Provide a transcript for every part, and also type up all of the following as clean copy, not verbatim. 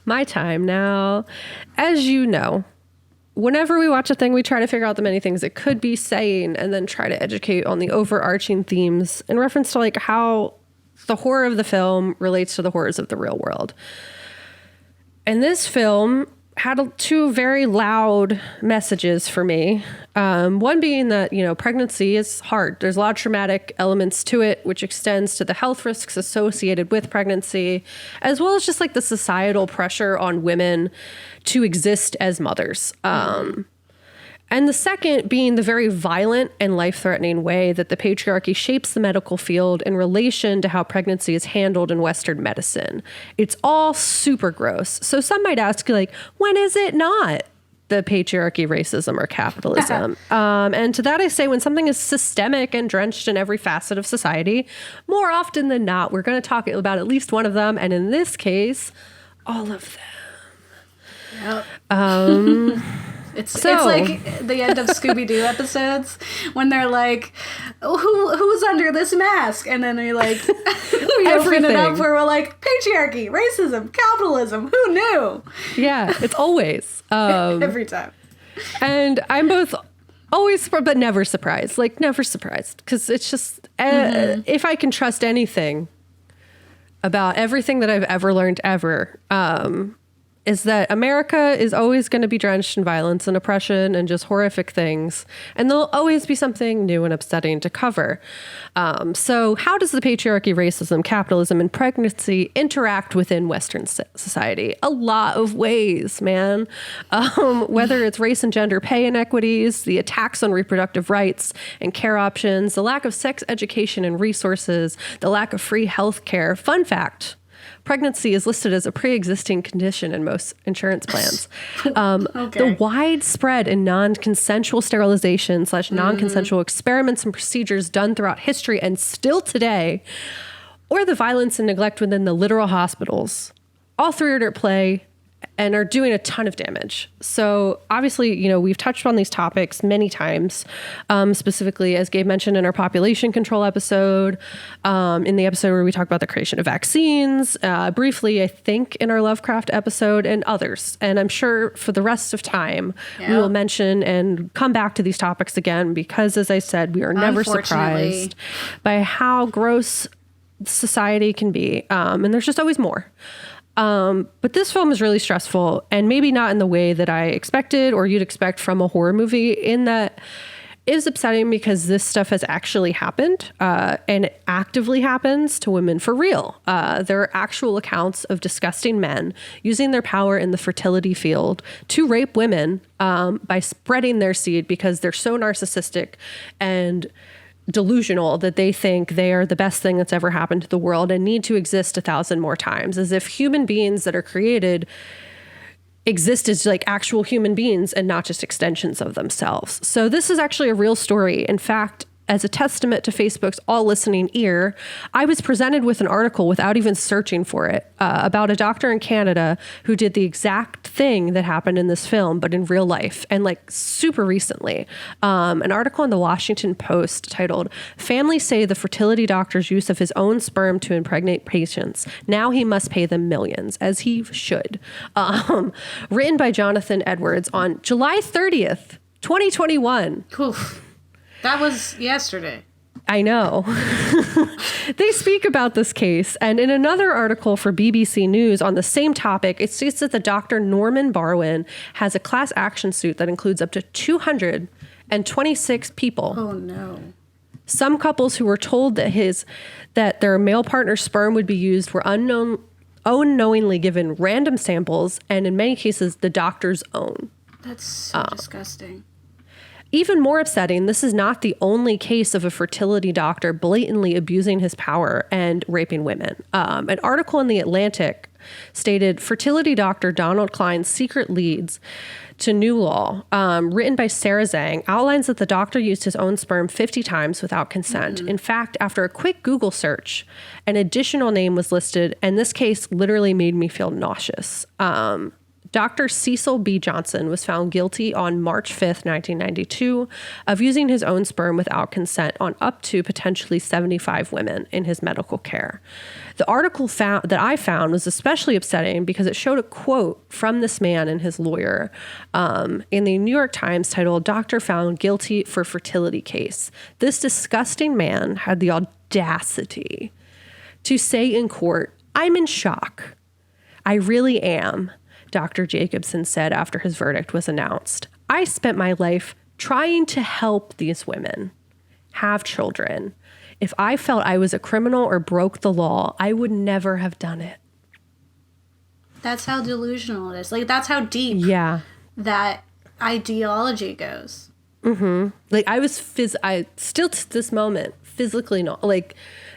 My time now. As you know, whenever we watch a thing, we try to figure out the many things it could be saying and then try to educate on the overarching themes in reference to like how the horror of the film relates to the horrors of the real world. And this film had two very loud messages for me. One being that, pregnancy is hard. There's a lot of traumatic elements to it, which extends to the health risks associated with pregnancy, as well as just like the societal pressure on women to exist as mothers. And the second being the very violent and life-threatening way that the patriarchy shapes the medical field in relation to how pregnancy is handled in Western medicine. It's all super gross. So some might ask, like, when is it not the patriarchy, racism, or capitalism? And to that I say, when something is systemic and drenched in every facet of society, more often than not, we're going to talk about at least one of them. And in this case, all of them. Yep. It's like the end of Scooby-Doo episodes when they're like, who's under this mask? And then we like, we open it up where we're like, patriarchy, racism, capitalism, who knew? Yeah, it's always. Every time. And I'm both always surprised, but never surprised. Like, never surprised. Because it's just, if I can trust anything about everything that I've ever learned ever, is that America is always going to be drenched in violence and oppression and just horrific things. And there'll always be something new and upsetting to cover. So how does the patriarchy, racism, capitalism, and pregnancy interact within Western society? A lot of ways, man. Whether it's race and gender pay inequities, the attacks on reproductive rights and care options, the lack of sex education and resources, the lack of free health care. Fun fact. Pregnancy is listed as a pre-existing condition in most insurance plans. The widespread and non-consensual sterilization / non-consensual experiments and procedures done throughout history and still today, or the violence and neglect within the literal hospitals, all three are at play and are doing a ton of damage. So obviously, we've touched on these topics many times, specifically, as Gabe mentioned in our population control episode, in the episode where we talk about the creation of vaccines, briefly, I think, in our Lovecraft episode and others. And I'm sure for the rest of time, we will mention and come back to these topics again, because as I said, we are never surprised by how gross society can be. And there's just always more. But this film is really stressful, and maybe not in the way that I expected or you'd expect from a horror movie, in that it is upsetting because this stuff has actually happened, and it actively happens to women for real. There are actual accounts of disgusting men using their power in the fertility field to rape women, by spreading their seed because they're so narcissistic and delusional that they think they are the best thing that's ever happened to the world and need to exist 1,000 more times, as if human beings that are created exist as like actual human beings and not just extensions of themselves. So this is actually a real story. In fact, as a testament to Facebook's all listening ear, I was presented with an article without even searching for it, about a doctor in Canada who did the exact thing that happened in this film, but in real life and like super recently. An article in the Washington Post titled, "Families Say the Fertility Doctor's Use of His Own Sperm to Impregnate Patients. Now He Must Pay Them Millions, as he should." Written by Jonathan Edwards on July 30th, 2021. Oof. That was yesterday. I know. They speak about this case, and in another article for BBC News on the same topic, it states that the doctor Norman Barwin has a class action suit that includes up to 226 people. Oh no. Some couples who were told that their male partner's sperm would be used were unknowingly given random samples, and in many cases, the doctor's own. That's so disgusting. Even more upsetting, this is not the only case of a fertility doctor blatantly abusing his power and raping women. An article in The Atlantic stated, fertility doctor Donald Klein's secret leads to new law, written by Sarah Zhang, outlines that the doctor used his own sperm 50 times without consent. In fact, after a quick Google search, an additional name was listed, and this case literally made me feel nauseous. Dr. Cecil B. Johnson was found guilty on March 5th, 1992, of using his own sperm without consent on up to potentially 75 women in his medical care. The article that I found was especially upsetting because it showed a quote from this man and his lawyer in the New York Times titled, "Doctor Found Guilty for Fertility Case." This disgusting man had the audacity to say in court, "I'm in shock. I really am," Dr. Jacobson said after his verdict was announced. "I spent my life trying to help these women have children. If I felt I was a criminal or broke the law, I would never have done it." That's how delusional it is. Like, that's how deep that ideology goes. Mm-hmm. Like, I still to this moment, physically not, like,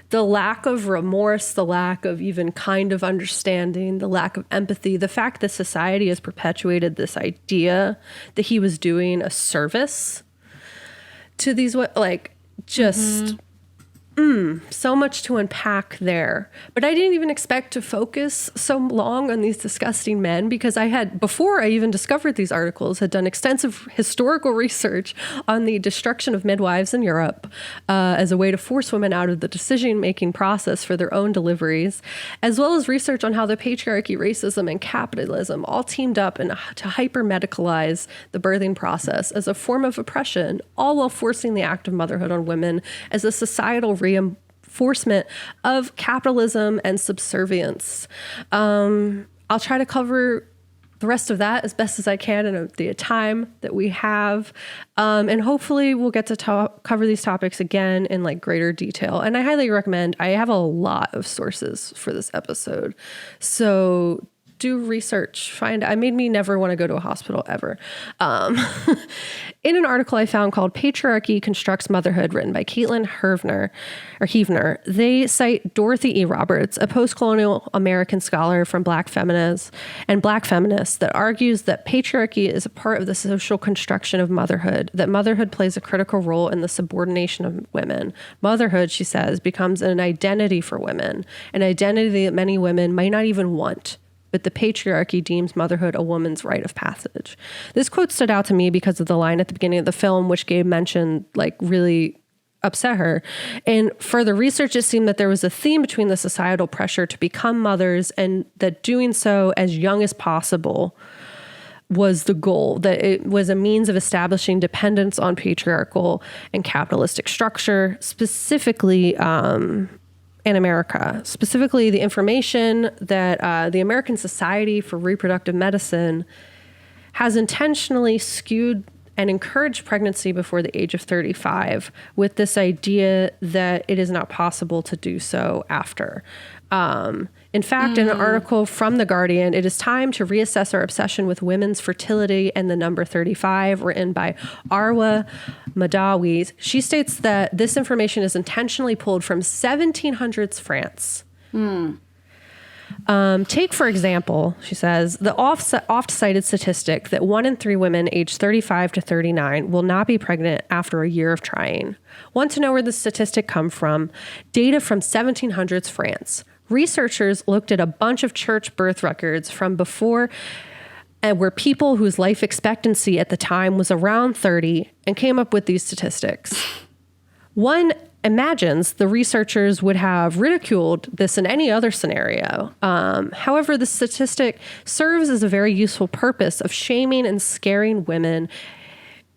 the lack of remorse, the lack of even kind of understanding, the lack of empathy, the fact that society has perpetuated this idea that he was doing a service to these, like, just... so much to unpack there. But I didn't even expect to focus so long on these disgusting men because I had, before I even discovered these articles, had done extensive historical research on the destruction of midwives in Europe as a way to force women out of the decision-making process for their own deliveries, as well as research on how the patriarchy, racism, and capitalism all teamed up to hyper-medicalize the birthing process as a form of oppression, all while forcing the act of motherhood on women as a societal reinforcement of capitalism and subservience. I'll try to cover the rest of that as best as I can in the time that we have. And hopefully we'll get to cover these topics again in like greater detail. And I highly recommend, I have a lot of sources for this episode. So do research, it made me never want to go to a hospital ever. In an article I found called Patriarchy Constructs Motherhood, written by Caitlin Heavner, they cite Dorothy E. Roberts, a post-colonial American scholar from Black feminists, that argues that patriarchy is a part of the social construction of motherhood, that motherhood plays a critical role in the subordination of women. Motherhood, she says, becomes an identity for women, an identity that many women might not even want. But the patriarchy deems motherhood a woman's rite of passage. This quote stood out to me because of the line at the beginning of the film, which Gabe mentioned, like, really upset her. And further research, it seemed that there was a theme between the societal pressure to become mothers and that doing so as young as possible was the goal, that it was a means of establishing dependence on patriarchal and capitalistic structure, specifically in America. Specifically, the information that the American Society for Reproductive Medicine has intentionally skewed and encouraged pregnancy before the age of 35 with this idea that it is not possible to do so after. In fact, in an article from The Guardian, "It is time to reassess our obsession with women's fertility and the number 35, written by Arwa Madawi. She states that this information is intentionally pulled from 1700s France. Take, for example, she says, the oft-cited statistic that 1 in 3 women aged 35 to 39 will not be pregnant after a year of trying. Want to know where this statistic comes from? Data from 1700s France. Researchers looked at a bunch of church birth records from before and were people whose life expectancy at the time was around 30 and came up with these statistics. One imagines the researchers would have ridiculed this in any other scenario. However, the statistic serves as a very useful purpose of shaming and scaring women.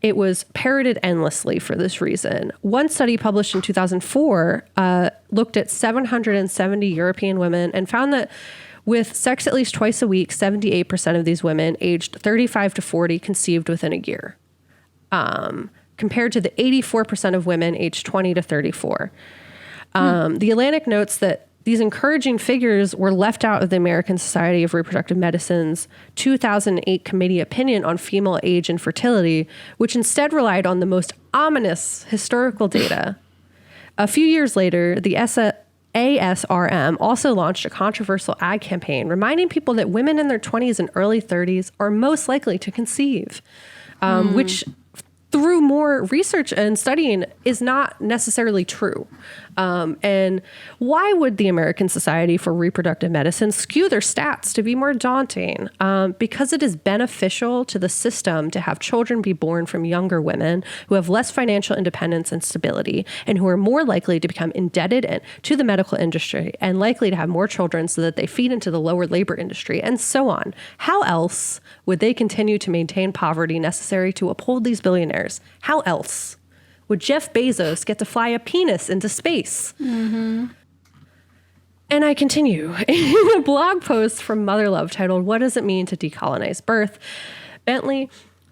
It was parroted endlessly for this reason. One study published in 2004 looked at 770 European women and found that with sex at least twice a week, 78% of these women aged 35 to 40 conceived within a year, compared to the 84% of women aged 20 to 34. The Atlantic notes that these encouraging figures were left out of the American Society of Reproductive Medicine's 2008 committee opinion on female age and fertility, which instead relied on the most ominous historical data. A few years later, the ASRM also launched a controversial ad campaign reminding people that women in their 20s and early 30s are most likely to conceive, which through more research and studying is not necessarily true. And why would the American Society for Reproductive Medicine skew their stats to be more daunting? Because it is beneficial to the system to have children be born from younger women who have less financial independence and stability, and who are more likely to become indebted to the medical industry and likely to have more children so that they feed into the lower labor industry, and so on. How else would they continue to maintain poverty necessary to uphold these billionaires? How else would Jeff Bezos get to fly a penis into space? Mm-hmm. And I continue. In a blog post from Mother Love titled, "What Does It Mean to Decolonize Birth?" Bentley,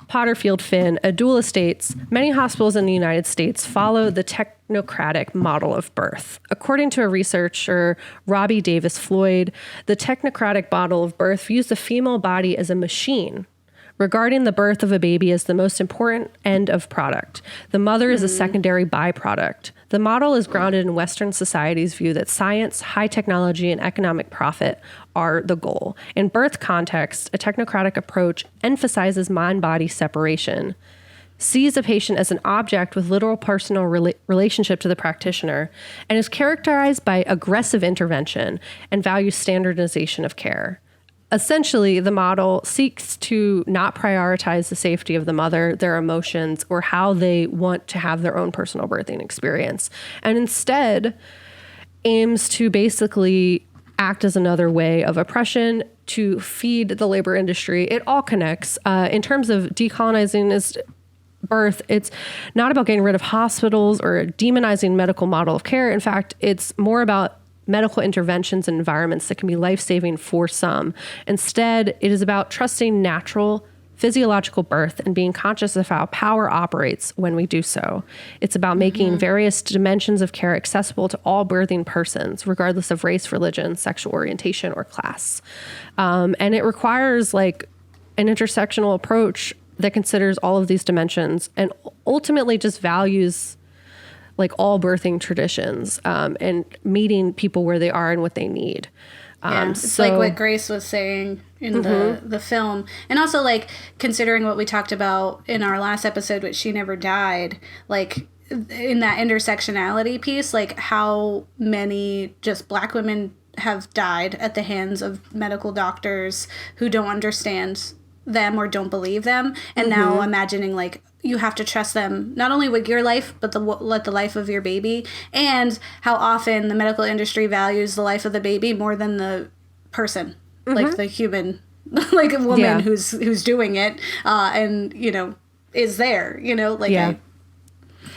Potterfield Finn, Adula states, many hospitals in the United States follow the technocratic model of birth. According to a researcher, Robbie Davis Floyd, the technocratic model of birth views the female body as a machine, regarding the birth of a baby as the most important end of product. The mother is a secondary byproduct. The model is grounded in Western society's view that science, high technology, and economic profit are the goal. In birth context, a technocratic approach emphasizes mind-body separation, sees a patient as an object with literal personal relationship to the practitioner, and is characterized by aggressive intervention and values standardization of care. Essentially, the model seeks to not prioritize the safety of the mother, their emotions, or how they want to have their own personal birthing experience, and instead aims to basically act as another way of oppression to feed the labor industry. It all connects. In terms of decolonizing birth, it's not about getting rid of hospitals or demonizing medical model of care. In fact, it's more about medical interventions and environments that can be life-saving for some. Instead, it is about trusting natural physiological birth and being conscious of how power operates when we do so. It's about making various dimensions of care accessible to all birthing persons, regardless of race, religion, sexual orientation, or class. And it requires like an intersectional approach that considers all of these dimensions and ultimately just values like all birthing traditions, and meeting people where they are and what they need. It's like what Grace was saying in the film. And also like considering what we talked about in our last episode, which She Never Died, like in that intersectionality piece, like how many just Black women have died at the hands of medical doctors who don't understand them or don't believe them. And now imagining like, you have to trust them, not only with your life, but the life of your baby, and how often the medical industry values the life of the baby more than the person, like the human, like a woman who's doing it, and, you know, is there, you know, like.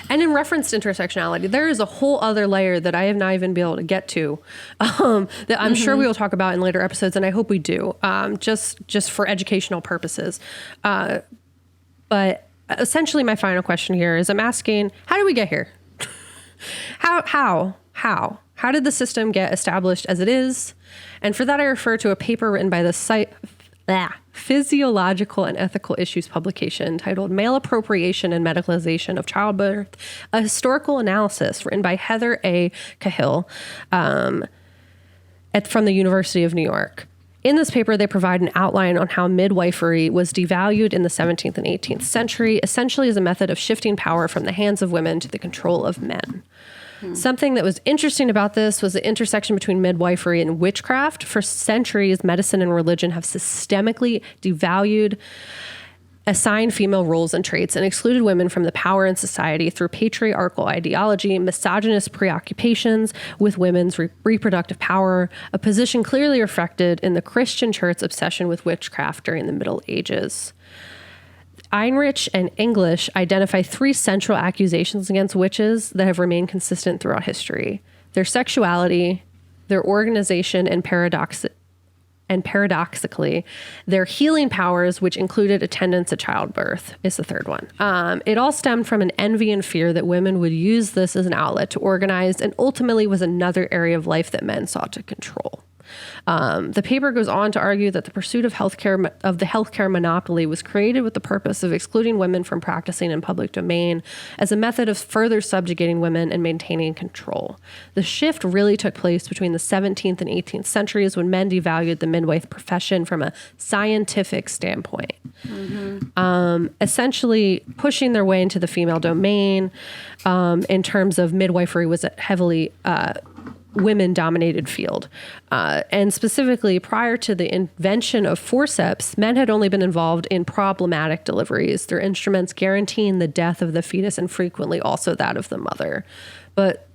And in reference to intersectionality, there is a whole other layer that I have not even been able to get to, that I'm sure we will talk about in later episodes, and I hope we do, just for educational purposes. But essentially, my final question here is I'm asking, how did we get here? How did the system get established as it is? And for that, I refer to a paper written by the Physiological and Ethical Issues publication titled Male Appropriation and Medicalization of Childbirth, a Historical Analysis, written by Heather A. Cahill from the University of New York. In this paper, they provide an outline on how midwifery was devalued in the 17th and 18th century, essentially as a method of shifting power from the hands of women to the control of men. Something that was interesting about this was the intersection between midwifery and witchcraft. For centuries, medicine and religion have systemically devalued assigned female roles and traits and excluded women from the power in society through patriarchal ideology, misogynist preoccupations with women's reproductive power, a position clearly reflected in the Christian church's obsession with witchcraft during the Middle Ages. Einrich and English identify three central accusations against witches that have remained consistent throughout history: their sexuality, their organization, and paradoxically, their healing powers, which included attendance at childbirth, is the third one. It all stemmed from an envy and fear that women would use this as an outlet to organize, and ultimately was another area of life that men sought to control. The paper goes on to argue that the pursuit of the healthcare monopoly was created with the purpose of excluding women from practicing in public domain as a method of further subjugating women and maintaining control. The shift really took place between the 17th and 18th centuries when men devalued the midwife profession from a scientific standpoint, essentially pushing their way into the female domain. In terms of midwifery was a heavily women-dominated field. And specifically, prior to the invention of forceps, men had only been involved in problematic deliveries, their instruments guaranteeing the death of the fetus and frequently also that of the mother. But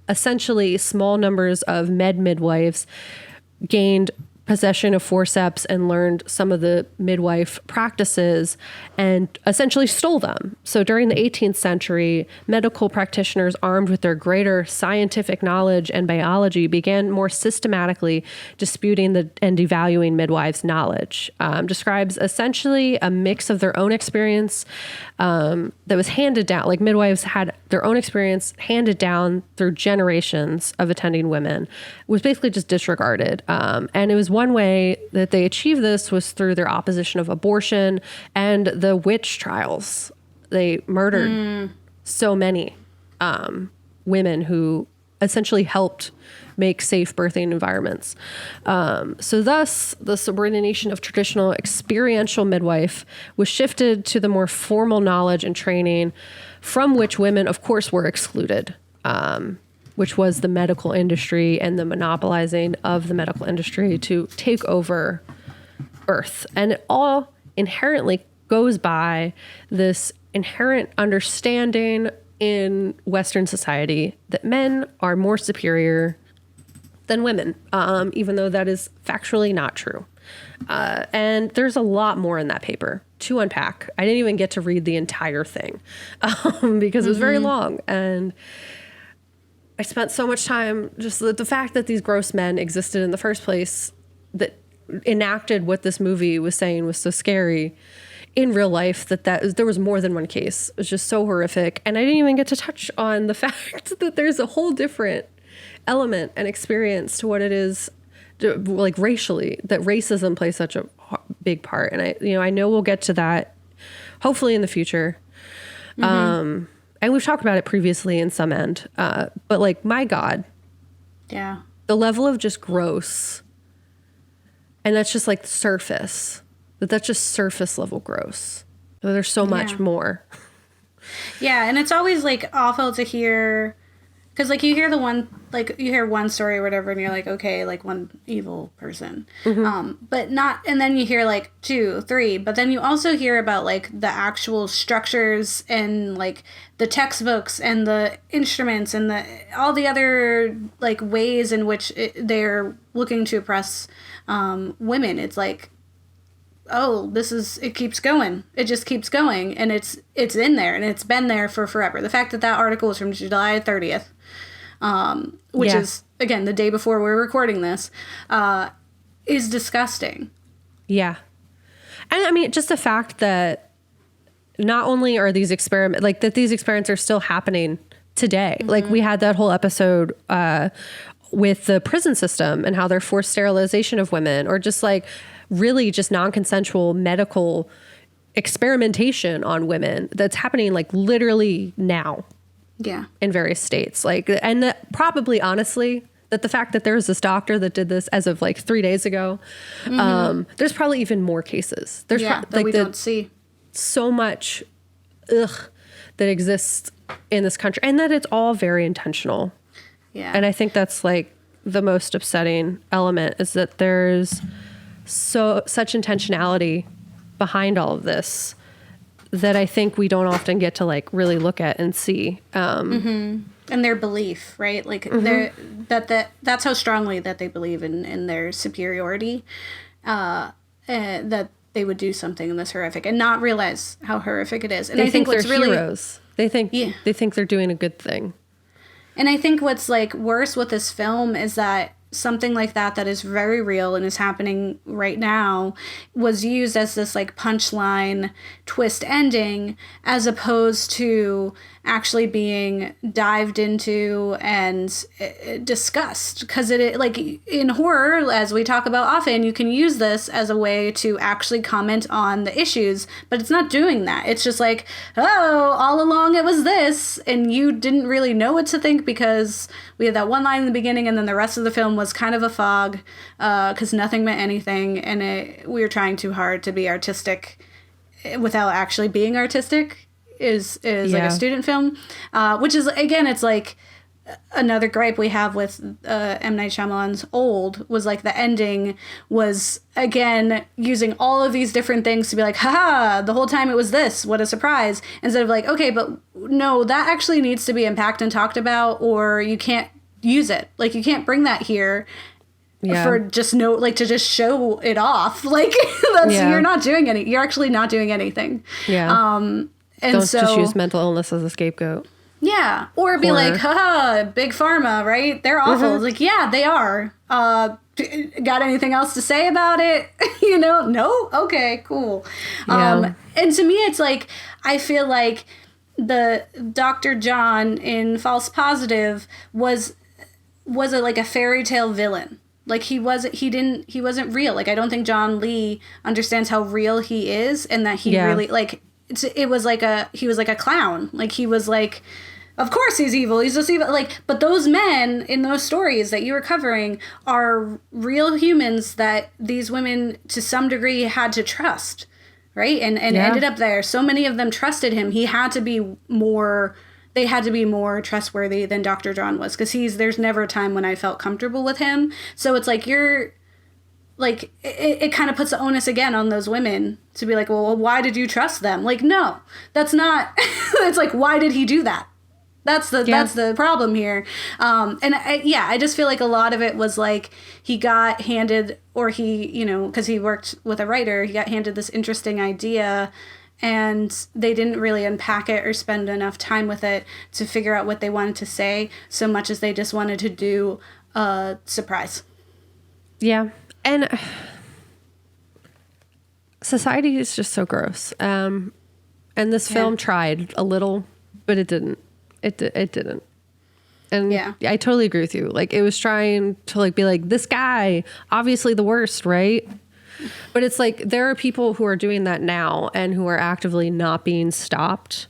essentially, small numbers of midwives gained possession of forceps and learned some of the midwife practices and essentially stole them. So during the 18th century, medical practitioners armed with their greater scientific knowledge and biology began more systematically disputing and devaluing midwives' knowledge. Describes essentially a mix of their own experience that was handed down, like midwives had their own experience handed down through generations of attending women, was basically just disregarded. And it was one way that they achieved this was through their opposition of abortion and the witch trials. They murdered so many women who essentially helped make safe birthing environments. So thus, the subordination of traditional experiential midwife was shifted to the more formal knowledge and training from which women, of course, were excluded. Which was the medical industry and the monopolizing of the medical industry to take over birth. And it all inherently goes by this inherent understanding in Western society that men are more superior than women, even though that is factually not true. And there's a lot more in that paper to unpack. I didn't even get to read the entire thing because it was very long. And I spent so much time just the fact that these gross men existed in the first place that enacted what this movie was saying was so scary in real life there was more than one case. It was just so horrific. And I didn't even get to touch on the fact that there's a whole different element and experience to what it is like racially, that racism plays such a big part. And I know we'll get to that hopefully in the future. And we've talked about it previously in some end, but like, my God, yeah, the level of just gross, and that's just like surface, that's just surface level gross. There's so much more. Yeah, and it's always like awful to hear, because like you hear one story or whatever, and you're like, okay, like one evil person, but not, and then you hear like 2, 3, but then you also hear about like the actual structures and like the textbooks and the instruments and all the other like ways in which they're looking to oppress women. It's like, oh, it keeps going. It just keeps going, and it's in there, and it's been there for forever. The fact that article is from July 30th. Which is, again, the day before we're recording this, is disgusting. Yeah. And I mean, just the fact that not only are these these experiments are still happening today. Like, we had that whole episode with the prison system and how they're forced sterilization of women, or just like really just non-consensual medical experimentation on women that's happening like literally now. Yeah. In various states. Like, and that probably, honestly, that the fact that there's this doctor that did this as of like 3 days ago, there's probably even more cases. There's that we don't see. So much that exists in this country, and that it's all very intentional. Yeah. And I think that's like the most upsetting element, is that there's such intentionality behind all of this that I think we don't often get to like really look at and see. And their belief, right? Like that's how strongly that they believe in their superiority, that they would do something this horrific and not realize how horrific it is. And I think what's they're really heroes. They think they're doing a good thing. And I think what's like worse with this film is that something like that is very real and is happening right now was used as this like punchline twist ending, as opposed to actually being dived into and discussed. Because it, like in horror, as we talk about often, you can use this as a way to actually comment on the issues, but it's not doing that. It's just like, oh, all along it was this, and you didn't really know what to think because we had that one line in the beginning, and then the rest of the film was kind of a fog, because nothing meant anything, and we were trying too hard to be artistic without actually being artistic. Is like a student film, which is, again, it's like another gripe we have with M. Night Shyamalan's Old, was like the ending was, again, using all of these different things to be like, haha, the whole time it was this, what a surprise, instead of like, okay, but no, that actually needs to be unpacked and talked about, or you can't use it. Like, you can't bring that here. Yeah. For just to just show it off. Like, you're actually not doing anything. Yeah. And don't just use mental illness as a scapegoat. Yeah. Or be like, haha, big pharma, right? They're awful. Mm-hmm. Like, yeah, they are. Got anything else to say about it? No? Okay, cool. Yeah. And to me, it's like, I feel like the Dr. John in False Positive was like a fairy tale villain. Like, he wasn't real. Like, I don't think John Lee understands how real he is, and that he really, like, he was like a clown. Like, he was like, of course he's evil. He's just evil. Like, but those men in those stories that you were covering are real humans that these women, to some degree, had to trust, right? And ended up there. So many of them trusted him. They had to be more trustworthy than Dr. John was, because there's never a time when I felt comfortable with him. So it's like, it kind of puts the onus again on those women to be like, well, why did you trust them? Like, no, that's not, it's like, why did he do that? That's the problem here. I just feel like a lot of it was like, he got handed, or he, because he worked with a writer, he got handed this interesting idea, and they didn't really unpack it or spend enough time with it to figure out what they wanted to say, so much as they just wanted to do a surprise. Yeah. And society is just so gross. And this film tried a little, but it didn't. It didn't. And I totally agree with you. Like, it was trying to like be like, this guy, obviously the worst, right? But it's like, there are people who are doing that now and who are actively not being stopped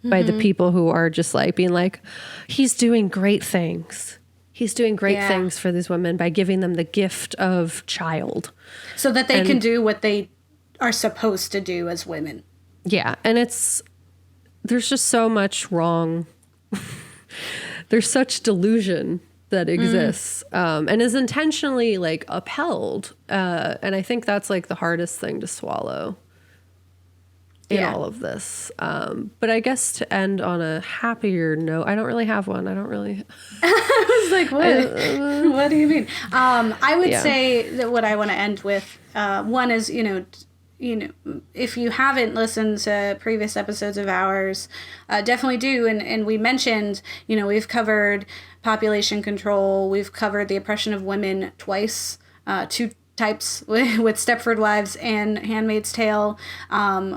by the people who are just like being like, he's doing great things. He's doing great things for these women by giving them the gift of child. So that they can do what they are supposed to do as women. Yeah. And there's just so much wrong. There's such delusion that exists and is intentionally like upheld. And I think that's like the hardest thing to swallow in all of this. But I guess to end on a happier note, I don't really have one. I don't really. I was like, what? What do you mean? I would say that what I want to end with, one is, if you haven't listened to previous episodes of ours, definitely do. And we mentioned, we've covered population control. We've covered the oppression of women twice, two types with Stepford Wives and Handmaid's Tale.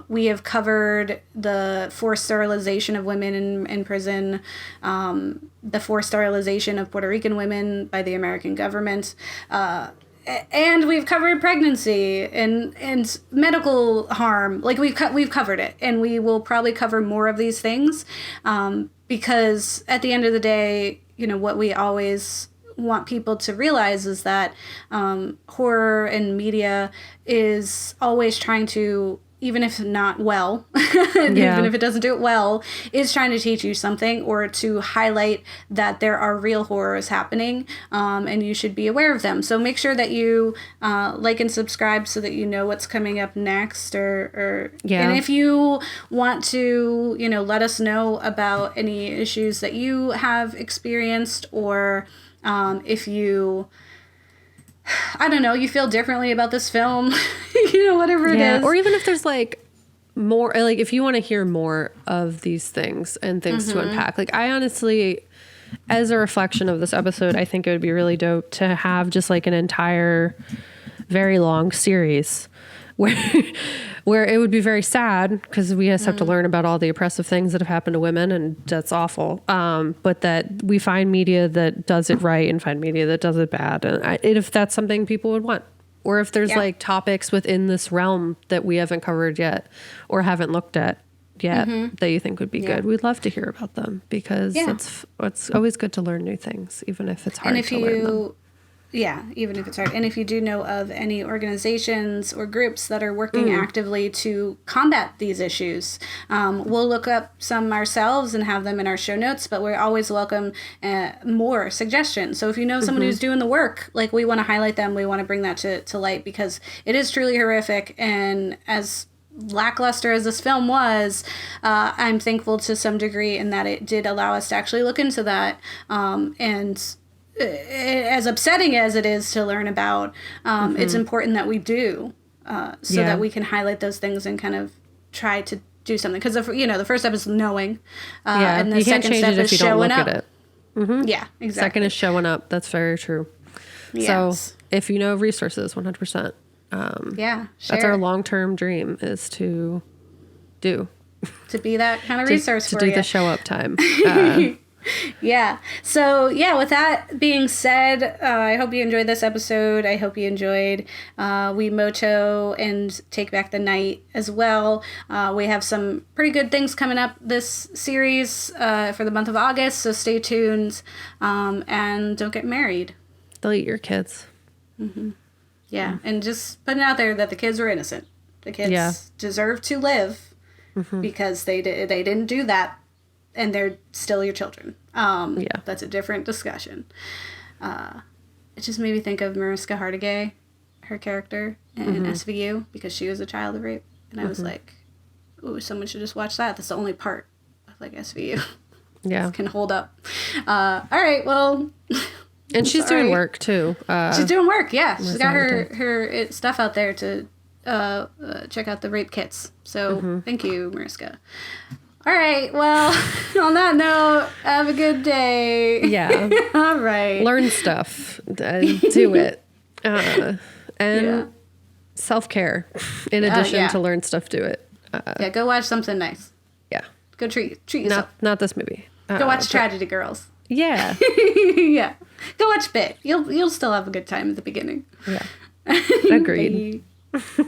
We have covered the forced sterilization of women in prison, the forced sterilization of Puerto Rican women by the American government, and we've covered pregnancy and medical harm. Like, we've covered it, and we will probably cover more of these things, because at the end of the day, what we always want people to realize is that horror and media is always trying to, even if not well, even if it doesn't do it well, is trying to teach you something, or to highlight that there are real horrors happening, and you should be aware of them. So make sure that you like and subscribe so that you know what's coming up next, and if you want to, let us know about any issues that you have experienced, or if you, I don't know, you feel differently about this film, whatever it is. Or even if there's like more, like if you want to hear more of these things and things to unpack. Like, I honestly, as a reflection of this episode, I think it would be really dope to have just like an entire, very long series where where it would be very sad because we just have to learn about all the oppressive things that have happened to women, and that's awful. But that we find media that does it right and find media that does it bad. And if that's something people would want, or if there's like topics within this realm that we haven't covered yet or haven't looked at yet that you think would be good, we'd love to hear about them, because it's always good to learn new things, even if it's hard to learn them. Yeah, even if it's hard. And if you do know of any organizations or groups that are working actively to combat these issues, we'll look up some ourselves and have them in our show notes, but we always welcome more suggestions. So if you know someone who's doing the work, like, we want to highlight them, we want to bring that to light, because it is truly horrific. And as lackluster as this film was, I'm thankful to some degree in that it did allow us to actually look into that, and as upsetting as it is to learn about, it's important that we do, so that we can highlight those things and kind of try to do something. Because the first step is knowing, and the second step is showing up. At it. Yeah, exactly. Second is showing up. That's very true. Yes. So if you know of resources, 100%. Share. That's our long-term dream, is to be that kind of resource to for do you. The show up time. Yeah. So, with that being said, I hope you enjoyed this episode. I hope you enjoyed We Moto and Take Back the Night as well. We have some pretty good things coming up this series for the month of August, so stay tuned, and don't get married. Delete your kids. Yeah, and just putting out there that the kids were innocent. The kids deserve to live because they didn't do that. And they're still your children. That's a different discussion. It just made me think of Mariska Hargitay, her character in SVU, because she was a child of rape. And I was like, ooh, someone should just watch that. That's the only part of like SVU can hold up. All right, well. And she's doing work too. She's doing work, yeah. She's got her stuff out there to check out the rape kits. So thank you, Mariska. All right. Well, on that note, have a good day. Yeah. All right. Learn stuff. Do it. And self-care. In addition to learn stuff, do it. Go watch something nice. Yeah. Go treat yourself. Not this movie. Go watch Tragedy Girls. Yeah. Yeah. Go watch Bit. You'll still have a good time at the beginning. Yeah. Agreed.